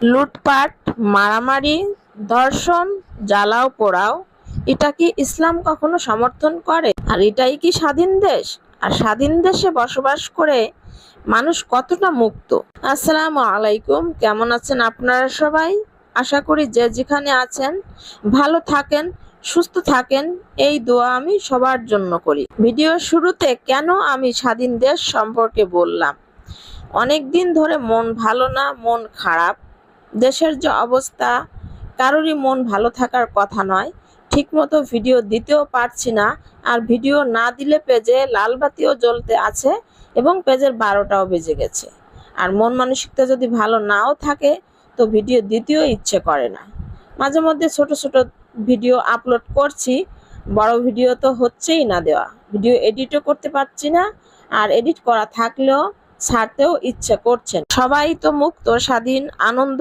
লুটপাট, মারামারি, ধর্ষণ, জ্বালাও পোড়াও, এটা কি ইসলাম কখনো সমর্থন করে? আর এটাই কি স্বাধীন দেশ? আর স্বাধীন দেশে বসবাস করে মানুষ কতটা মুক্ত? আসসালামু আলাইকুম, কেমন আছেন আপনারা সবাই? আশা করি যে যেখানে আছেন ভালো থাকেন, সুস্থ থাকেন, এই দোয়া আমি সবার জন্য করি। ভিডিও শুরুতে কেন আমি স্বাধীন দেশ সম্পর্কে বললাম, অনেক দিন ধরে মন ভালো না, মন খারাপ। দেশের যে অবস্থা, কারোরই মন ভালো থাকার কথা নয়। ঠিকমতো ভিডিও দিতেও পারছি না, আর ভিডিও না দিলে পেজে লাল বাতিও জ্বলতে আছে এবং পেজের 12টাও বেজে গেছে। আর মন মানসিকতা যদি ভালো নাও থাকে তো ভিডিও দিতেও ইচ্ছে করে না। মাঝে মধ্যে ছোট ছোট ভিডিও আপলোড করছি, বড় ভিডিও তো হচ্ছেই না দেওয়া। ভিডিও এডিটও করতে পারছি না, আর এডিট করা থাকলেও ছাড়তেও ইচ্ছে করছে না। সবাই তো মুক্ত, স্বাধীন, আনন্দ